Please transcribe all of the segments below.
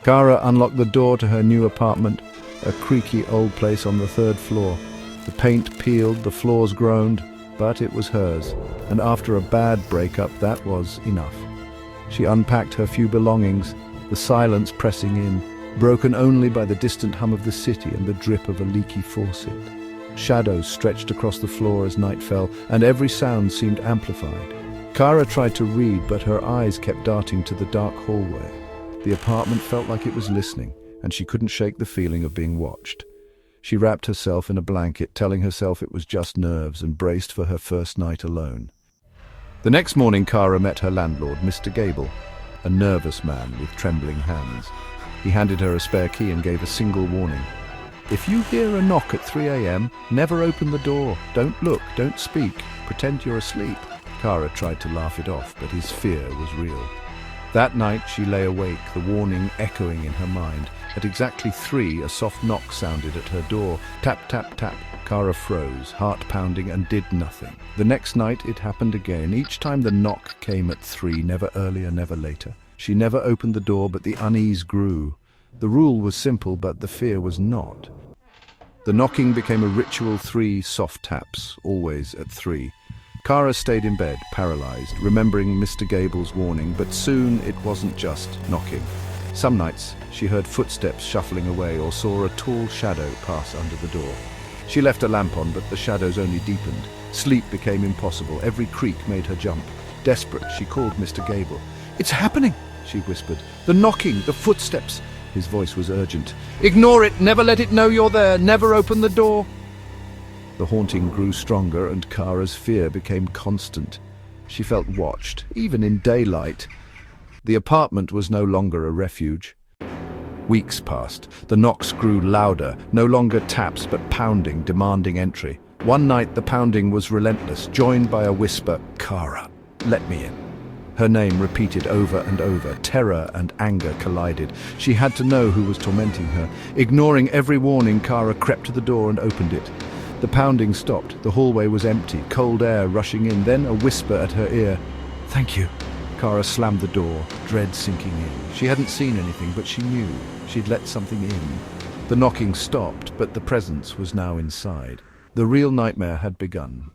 Kara unlocked the door to her new apartment, a creaky old place on the third floor. The paint peeled, the floors groaned, but it was hers, and after a bad breakup, that was enough. She unpacked her few belongings, the silence pressing in, broken only by the distant hum of the city and the drip of a leaky faucet. Shadows stretched across the floor as night fell, and every sound seemed amplified. Kara tried to read, but her eyes kept darting to the dark hallway. The apartment felt like it was listening, and she couldn't shake the feeling of being watched. She wrapped herself in a blanket, telling herself it was just nerves, and braced for her first night alone. The next morning, Kara met her landlord, Mr. Gable, a nervous man with trembling hands. He handed her a spare key and gave a single warning. "If you hear a knock at 3 a.m., never open the door. Don't look, don't speak, pretend you're asleep." Kara tried to laugh it off, but his fear was real. That night she lay awake, the warning echoing in her mind. At exactly 3, a soft knock sounded at her door. Tap, tap, tap. Kara froze, heart pounding, and did nothing. The next night it happened again. Each time the knock came at 3, never earlier, never later. She never opened the door, but the unease grew. The rule was simple, but the fear was not. The knocking became a ritual, 3 soft taps, always at 3. Kara stayed in bed, paralyzed, remembering Mr. Gable's warning, but soon it wasn't just knocking. Some nights she heard footsteps shuffling away or saw a tall shadow pass under the door. She left a lamp on, but the shadows only deepened. Sleep became impossible. Every creak made her jump. Desperate, she called Mr. Gable. "It's happening," she whispered. "The knocking, the footsteps." His voice was urgent. "Ignore it, never let it know you're there, never open the door." The haunting grew stronger, and Kara's fear became constant. She felt watched, even in daylight. The apartment was no longer a refuge. Weeks passed. The knocks grew louder, no longer taps but pounding, demanding entry. One night the pounding was relentless, joined by a whisper, "Kara, let me in." Her name repeated over and over. Terror and anger collided. She had to know who was tormenting her. Ignoring every warning, Kara crept to the door and opened it. The pounding stopped. The hallway was empty, cold air rushing in, then a whisper at her ear. "Thank you." Kara slammed the door, dread sinking in. She hadn't seen anything, but she knew she'd let something in. The knocking stopped, but the presence was now inside. The real nightmare had begun.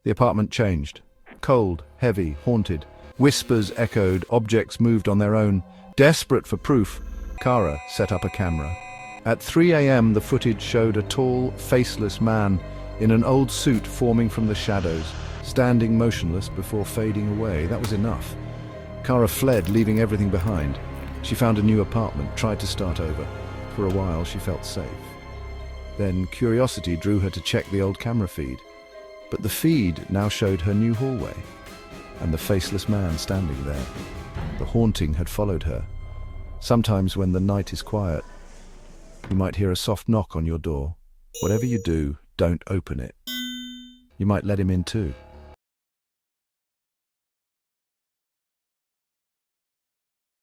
The apartment changed. Cold, heavy, haunted. Whispers echoed, objects moved on their own. Desperate for proof, Kara set up a camera. At 3 a.m. the footage showed a tall, faceless man in an old suit forming from the shadows, standing motionless before fading away. That was enough. Kara fled, leaving everything behind. She found a new apartment, tried to start over. For a while she felt safe. Then curiosity drew her to check the old camera feed. But the feed now showed her new hallway, and the faceless man standing there. The haunting had followed her. Sometimes when the night is quiet, you might hear a soft knock on your door. Whatever you do, don't open it. You might let him in too.